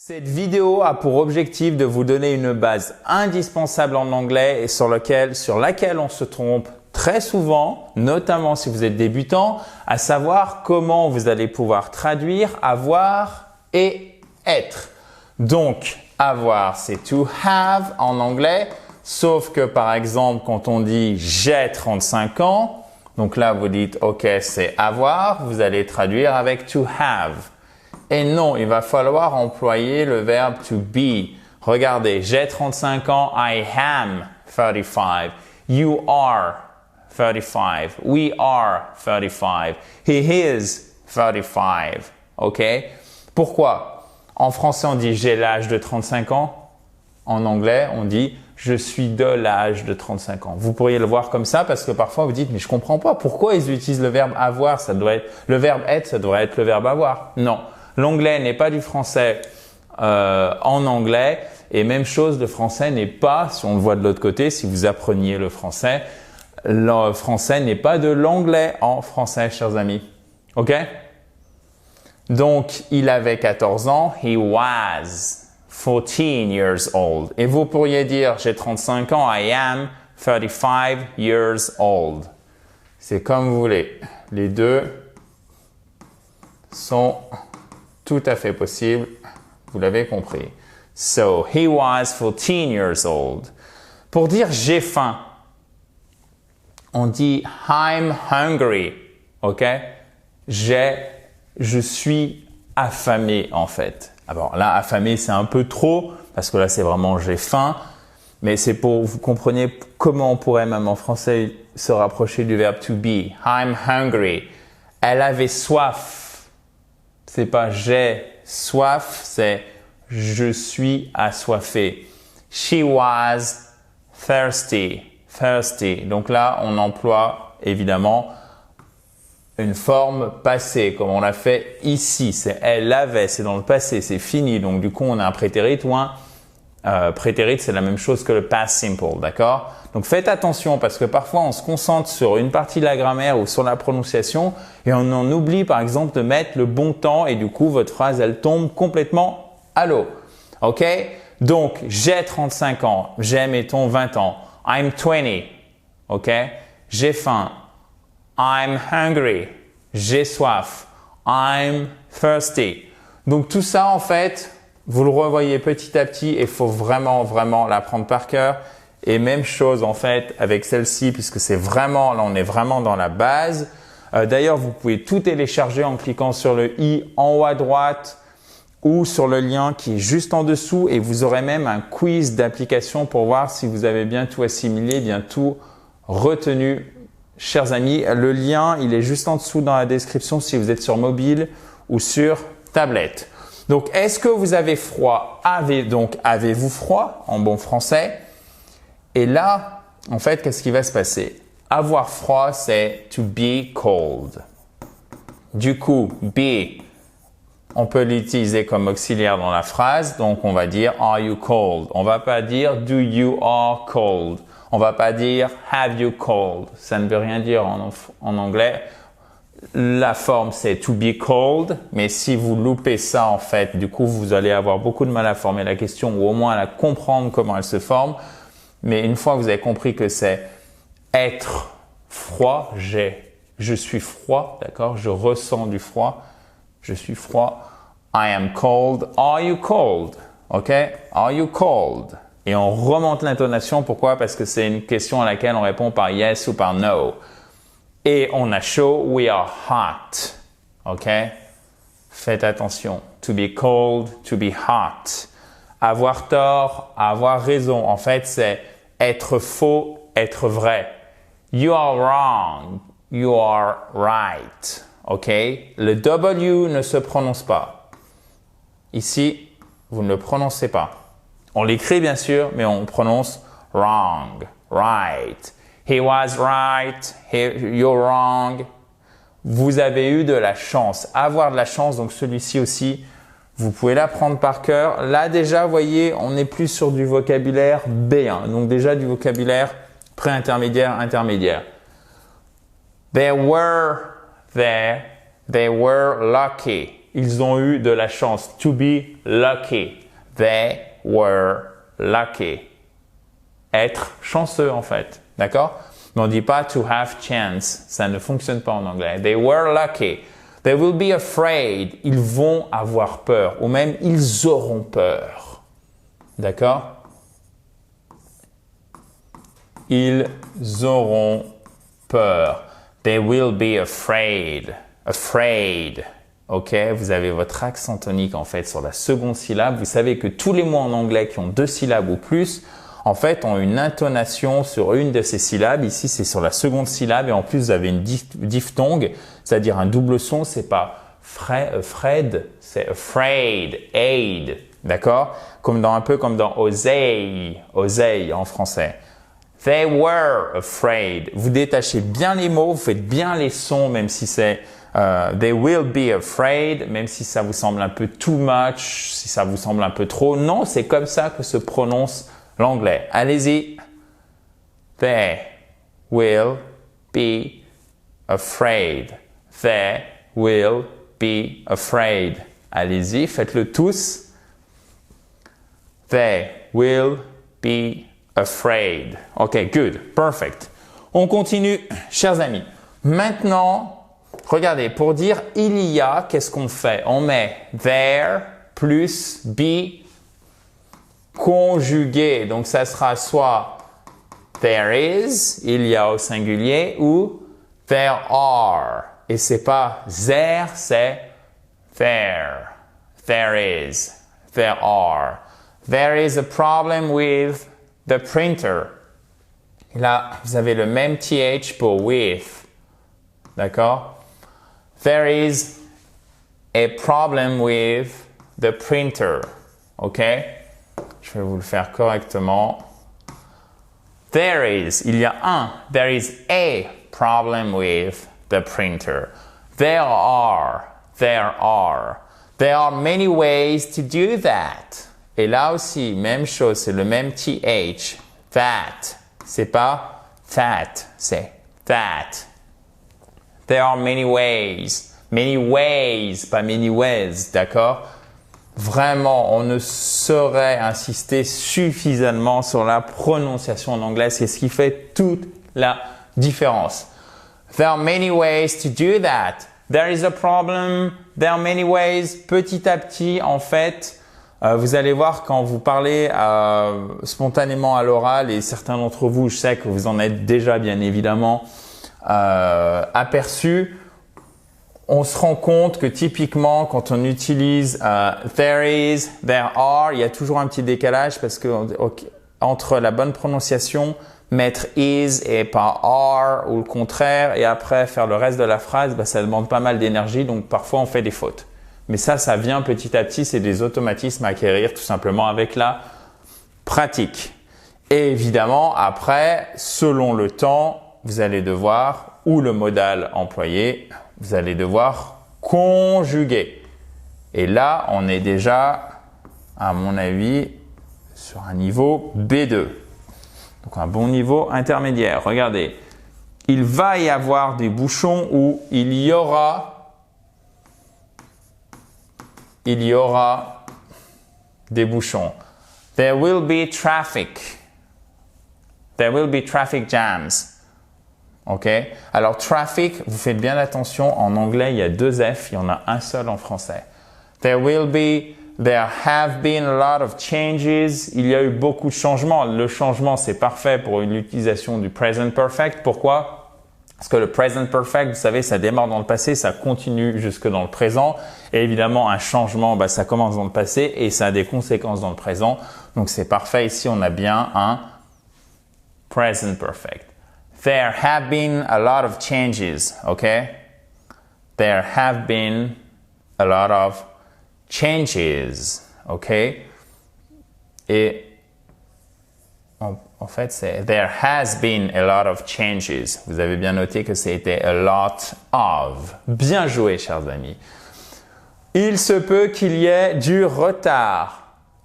Cette vidéo a pour objectif de vous donner une base indispensable en anglais et sur laquelle on se trompe très souvent, notamment si vous êtes débutant, à savoir comment vous allez pouvoir traduire avoir et être. Donc, avoir, c'est to have en anglais, sauf que par exemple, quand on dit j'ai 35 ans, donc là vous dites ok, c'est avoir, vous allez traduire avec to have. Et non, il va falloir employer le verbe to be. Regardez, j'ai 35 ans, I am 35. You are 35. We are 35. He is 35. OK? Pourquoi? En français, on dit j'ai l'âge de 35 ans. En anglais, on dit je suis de l'âge de 35 ans. Vous pourriez le voir comme ça parce que parfois vous dites mais je comprends pas pourquoi ils utilisent le verbe avoir, ça doit être le verbe être, ça devrait être le verbe avoir. Non. L'anglais n'est pas du français en anglais et même chose, le français n'est pas, si on le voit de l'autre côté, si vous appreniez le français n'est pas de l'anglais en français, chers amis. OK? Donc, il avait 14 ans, he was 14 years old. Et vous pourriez dire, j'ai 35 ans, I am 35 years old. C'est comme vous voulez. Les deux sont tout à fait possible, vous l'avez compris. So, he was 14 years old. Pour dire j'ai faim, on dit I'm hungry, ok? Je suis affamé en fait. Alors là, affamé c'est un peu trop, parce que là c'est vraiment j'ai faim, mais c'est pour vous compreniez comment on pourrait même en français se rapprocher du verbe to be. I'm hungry. Elle avait soif. C'est pas j'ai soif, c'est je suis assoiffé. She was thirsty. Thirsty. Donc là, on emploie évidemment une forme passée, comme on l'a fait ici. C'est elle avait, c'est dans le passé, c'est fini. Donc du coup, on a un prétérit ou un prétérit, c'est la même chose que le past simple, d'accord? Donc faites attention parce que parfois on se concentre sur une partie de la grammaire ou sur la prononciation et on en oublie par exemple de mettre le bon temps et du coup votre phrase elle tombe complètement à l'eau. Ok? Donc j'ai 35 ans, j'ai mettons 20 ans, I'm 20. Ok? J'ai faim, I'm hungry, j'ai soif, I'm thirsty. Donc tout ça en fait, vous le revoyez petit à petit et il faut vraiment l'apprendre par cœur. Et même chose en fait avec celle-ci puisque c'est vraiment, là on est vraiment dans la base. D'ailleurs, vous pouvez tout télécharger en cliquant sur le i en haut à droite ou sur le lien qui est juste en dessous et vous aurez même un quiz d'application pour voir si vous avez bien tout assimilé, bien tout retenu. Chers amis, le lien il est juste en dessous dans la description si vous êtes sur mobile ou sur tablette. Donc, est-ce que vous avez froid? Avez-vous froid en bon français? Et là, en fait, qu'est-ce qui va se passer? Avoir froid, c'est to be cold. Du coup, be, on peut l'utiliser comme auxiliaire dans la phrase. Donc, on va dire are you cold? On va pas dire do you are cold. On va pas dire have you cold. Ça ne veut rien dire en anglais. La forme, c'est to be cold, mais si vous loupez ça, en fait, du coup, vous allez avoir beaucoup de mal à former la question ou au moins à comprendre comment elle se forme. Mais une fois que vous avez compris que c'est être froid, je suis froid, d'accord? Je ressens du froid, je suis froid. I am cold. Are you cold? OK? Are you cold? Et on remonte l'intonation. Pourquoi? Parce que c'est une question à laquelle on répond par yes ou par no. Et on a chaud, we are hot. OK? Faites attention. To be cold, to be hot. Avoir tort, avoir raison. En fait, c'est être faux, être vrai. You are wrong. You are right. OK? Le W ne se prononce pas. Ici, vous ne le prononcez pas. On l'écrit bien sûr, mais on prononce wrong, right. He was right, you're wrong. Vous avez eu de la chance. Avoir de la chance, donc celui-ci aussi, vous pouvez l'apprendre par cœur. Là déjà, vous voyez, on est plus sur du vocabulaire B1. Donc déjà du vocabulaire pré-intermédiaire, intermédiaire. They were lucky. Ils ont eu de la chance. To be lucky. They were lucky. Être chanceux en fait, d'accord? Mais on ne dit pas to have chance, ça ne fonctionne pas en anglais. They were lucky. They will be afraid. Ils vont avoir peur ou même ils auront peur. D'accord? Ils auront peur. They will be afraid. Afraid. Ok? Vous avez votre accent tonique en fait sur la seconde syllabe. Vous savez que tous les mots en anglais qui ont 2 syllabes ou plus, en fait, ont une intonation sur une de ces syllabes. Ici, c'est sur la seconde syllabe et en plus, vous avez une diphtongue, c'est-à-dire un double son. C'est pas Fred, c'est afraid, aid. D'accord? Un peu comme dans oseille en français. They were afraid. Vous détachez bien les mots, vous faites bien les sons, même si c'est they will be afraid, même si ça vous semble un peu too much, si ça vous semble un peu trop. Non, c'est comme ça que se prononce l'anglais. Allez-y. They will be afraid. They will be afraid. Allez-y, faites-le tous. They will be afraid. OK, good. Perfect. On continue, chers amis. Maintenant, regardez, pour dire il y a, qu'est-ce qu'on fait? On met there plus be conjugué. Donc, ça sera soit there is, il y a au singulier, ou there are. Et c'est pas there, c'est there. There is, there are. There is a problem with the printer. Et là, vous avez le même th pour with. D'accord? There is a problem with the printer. OK? Je vais vous le faire correctement. There is, il y a un. There is a problem with the printer. There are. There are many ways to do that. Et là aussi, même chose, c'est le même th. That. C'est pas that, c'est that. There are many ways. Many ways, pas many ways, d'accord? Vraiment, on ne saurait insister suffisamment sur la prononciation en anglais. C'est ce qui fait toute la différence. There are many ways to do that. There is a problem. There are many ways. Petit à petit, en fait, vous allez voir quand vous parlez spontanément à l'oral, et certains d'entre vous, je sais que vous en êtes déjà bien évidemment aperçus, on se rend compte que typiquement quand on utilise there is, there are, il y a toujours un petit décalage parce que entre la bonne prononciation, mettre is et pas are ou le contraire, et après faire le reste de la phrase, ça demande pas mal d'énergie, donc parfois on fait des fautes. Mais ça vient petit à petit, c'est des automatismes à acquérir tout simplement avec la pratique. Et évidemment, après, selon le temps, vous allez devoir, ou le modal employé, vous allez devoir conjuguer. Et là, on est déjà, à mon avis, sur un niveau B2. Donc un bon niveau intermédiaire. Regardez, il va y avoir des bouchons ou il y aura des bouchons. There will be traffic. There will be traffic jams. OK? Alors, traffic, vous faites bien attention. En anglais, il y a 2 F. Il y en a un seul en français. There have been a lot of changes. Il y a eu beaucoup de changements. Le changement, c'est parfait pour l'utilisation du present perfect. Pourquoi? Parce que le present perfect, vous savez, ça démarre dans le passé, ça continue jusque dans le présent. Et évidemment, un changement, ça commence dans le passé et ça a des conséquences dans le présent. Donc, c'est parfait. Ici, on a bien un present perfect. There have been a lot of changes. OK? There have been a lot of changes. OK? Et en fait, c'est there has been a lot of changes. Vous avez bien noté que c'était a lot of. Bien joué, chers amis. Il se peut qu'il y ait du retard.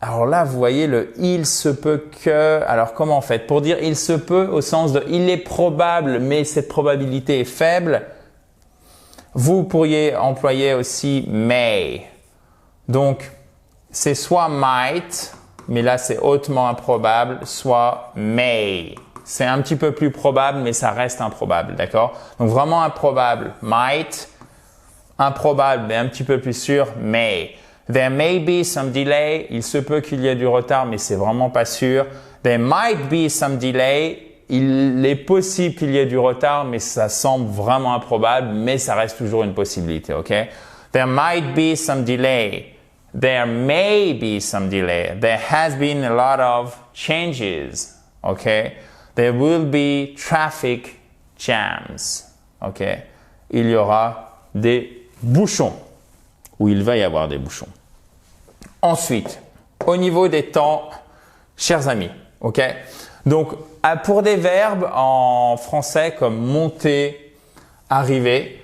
Alors là, vous voyez le il se peut que. Alors comment en fait? Pour dire il se peut au sens de il est probable, mais cette probabilité est faible, vous pourriez employer aussi may. Donc, c'est soit might, mais là c'est hautement improbable, soit may. C'est un petit peu plus probable, mais ça reste improbable, d'accord? Donc vraiment improbable, might. Improbable, mais un petit peu plus sûr, may. There may be some delay. Il se peut qu'il y ait du retard, mais c'est vraiment pas sûr. There might be some delay. Il est possible qu'il y ait du retard, mais ça semble vraiment improbable, mais ça reste toujours une possibilité, ok? There might be some delay. There may be some delay. There has been a lot of changes, ok? There will be traffic jams, ok? Il y aura des bouchons, ou il va y avoir des bouchons. Ensuite, au niveau des temps, chers amis, ok? Donc, pour des verbes en français comme monter, arriver,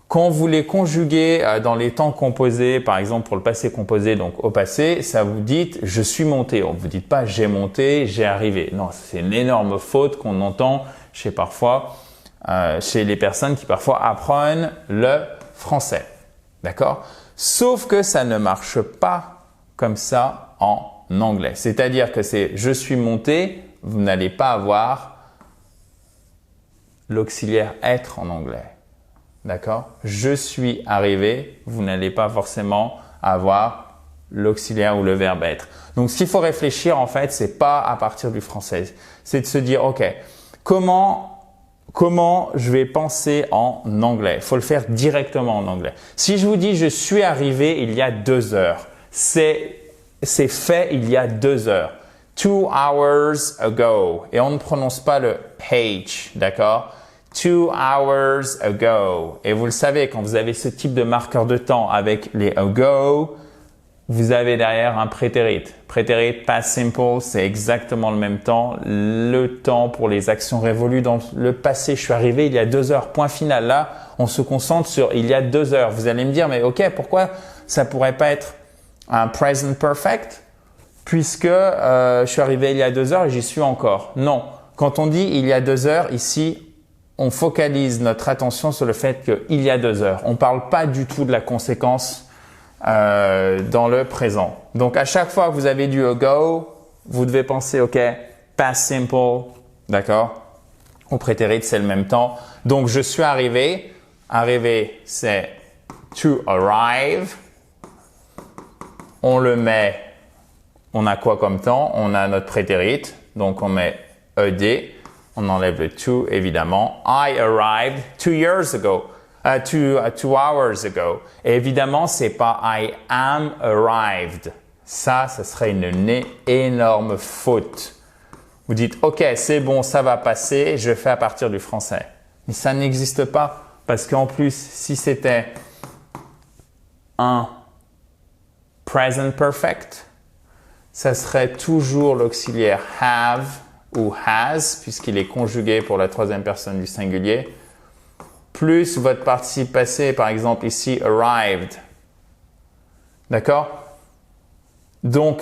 quand vous les conjuguez dans les temps composés, par exemple pour le passé composé, donc au passé, ça vous dit « je suis monté ». On ne vous dit pas « j'ai monté, j'ai arrivé ». Non, c'est une énorme faute qu'on entend chez les personnes qui parfois apprennent le français. D'accord? Sauf que ça ne marche pas comme ça en anglais. C'est-à-dire que c'est « je suis monté », vous n'allez pas avoir l'auxiliaire « être » en anglais. D'accord? Je suis arrivé, vous n'allez pas forcément avoir l'auxiliaire ou le verbe être. Donc, ce qu'il faut réfléchir, en fait, c'est pas à partir du français. C'est de se dire, OK, comment je vais penser en anglais? Il faut le faire directement en anglais. Si je vous dis, je suis arrivé il y a 2 heures, c'est fait il y a 2 heures. 2 hours ago. Et on ne prononce pas le H, d'accord? 2 hours ago. Et vous le savez, quand vous avez ce type de marqueur de temps avec les ago, vous avez derrière un prétérit. Prétérit, past simple, c'est exactement le même temps. Le temps pour les actions révolues dans le passé. Je suis arrivé il y a 2 heures. Point final. Là, on se concentre sur il y a 2 heures. Vous allez me dire, mais ok, pourquoi ça pourrait pas être un present perfect? Puisque je suis arrivé il y a 2 heures et j'y suis encore. Non. Quand on dit il y a 2 heures, ici, on focalise notre attention sur le fait qu'il y a 2 heures. On ne parle pas du tout de la conséquence dans le présent. Donc, à chaque fois que vous avez du ago, vous devez penser, OK, past simple, d'accord? Au prétérit, c'est le même temps. Donc, je suis arrivé. Arrivé, c'est to arrive. On le met, on a quoi comme temps? On a notre prétérit. Donc, on met ed. On enlève le to, évidemment. I arrived 2 years ago. 2 hours ago. Et évidemment, c'est pas I am arrived. Ça serait une énorme faute. Vous dites, OK, c'est bon, ça va passer, je fais à partir du français. Mais ça n'existe pas. Parce qu'en plus, si c'était un present perfect, ça serait toujours l'auxiliaire have ou has, puisqu'il est conjugué pour la 3e personne du singulier, plus votre participe passé, par exemple ici, arrived. D'accord? Donc,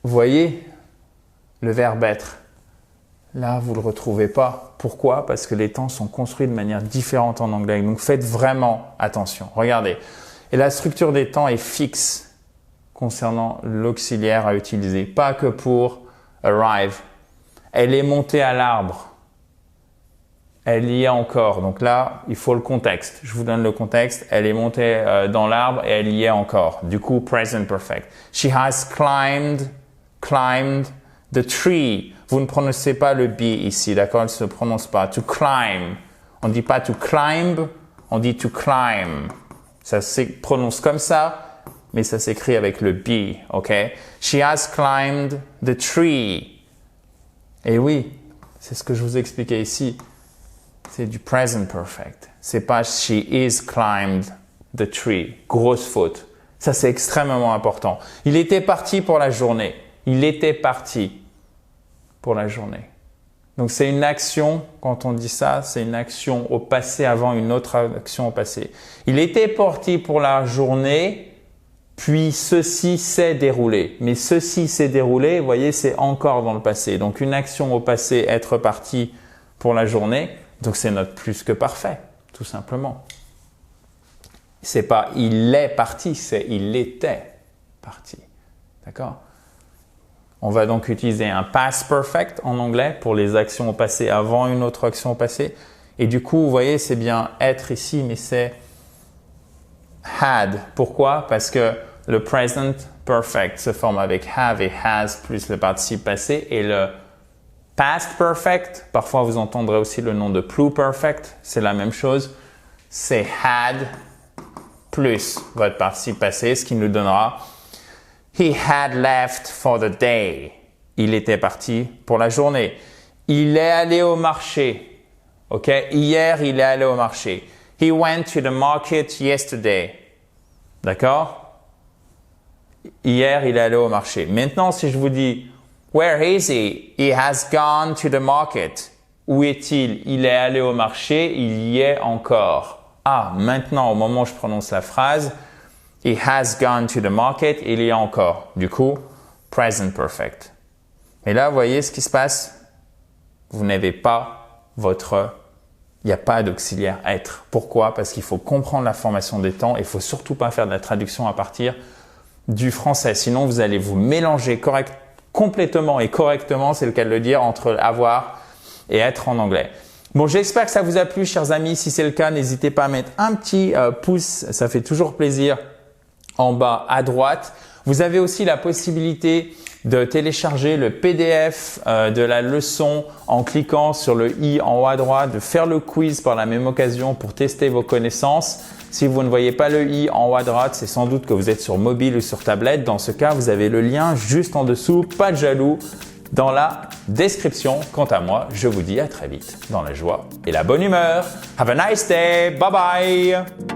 vous voyez, le verbe être, là, vous ne le retrouvez pas. Pourquoi? Parce que les temps sont construits de manière différente en anglais. Donc, faites vraiment attention. Regardez. Et la structure des temps est fixe concernant l'auxiliaire à utiliser, pas que pour arrive. Elle est montée à l'arbre. Elle y est encore. Donc là, il faut le contexte. Je vous donne le contexte. Elle est montée dans l'arbre et elle y est encore. Du coup, present perfect. She has climbed the tree. Vous ne prononcez pas le B ici, d'accord? Elle ne se prononce pas. To climb. On ne dit pas to climb, on dit to climb. Ça se prononce comme ça, mais ça s'écrit avec le B, ok? She has climbed the tree. Et oui, c'est ce que je vous expliquais ici. C'est du present perfect. C'est pas she is climbed the tree. Grosse faute. Ça, c'est extrêmement important. Il était parti pour la journée. Il était parti pour la journée. Donc, c'est une action, quand on dit ça, c'est une action au passé avant une autre action au passé. Il était parti pour la journée, puis ceci s'est déroulé. Mais ceci s'est déroulé, vous voyez, c'est encore dans le passé. Donc, une action au passé, être parti pour la journée. Donc, c'est notre plus que parfait, tout simplement. C'est pas il est parti, c'est il était parti. D'accord? On va donc utiliser un past perfect en anglais pour les actions au passé avant une autre action au passé. Et du coup, vous voyez, c'est bien être ici, mais c'est had. Pourquoi? Parce que le present perfect se forme avec have et has plus le participe passé. Et le past perfect, parfois vous entendrez aussi le nom de pluperfect, c'est la même chose. C'est had plus votre participe passé, ce qui nous donnera He had left for the day. Il était parti pour la journée. Il est allé au marché. OK? Hier, il est allé au marché. He went to the market yesterday. D'accord? Hier, il est allé au marché. Maintenant, si je vous dis Where is he? He has gone to the market. Où est-il? Il est allé au marché, il y est encore. Ah, maintenant, au moment où je prononce la phrase, He has gone to the market, il y est encore. Du coup, present perfect. Et là, vous voyez ce qui se passe? Vous n'avez pas il n'y a pas d'auxiliaire être. Pourquoi? Parce qu'il faut comprendre la formation des temps et il ne faut surtout pas faire de la traduction à partir du français. Sinon, vous allez vous mélanger complètement et correctement, c'est le cas de le dire, entre avoir et être en anglais. Bon, j'espère que ça vous a plu, chers amis. Si c'est le cas, n'hésitez pas à mettre un petit pouce, ça fait toujours plaisir, en bas à droite. Vous avez aussi la possibilité de télécharger le PDF de la leçon en cliquant sur le i en haut à droite, de faire le quiz par la même occasion pour tester vos connaissances. Si vous ne voyez pas le i en haut à droite, c'est sans doute que vous êtes sur mobile ou sur tablette. Dans ce cas, vous avez le lien juste en dessous, pas de jaloux, dans la description. Quant à moi, je vous dis à très vite dans la joie et la bonne humeur. Have a nice day. Bye bye.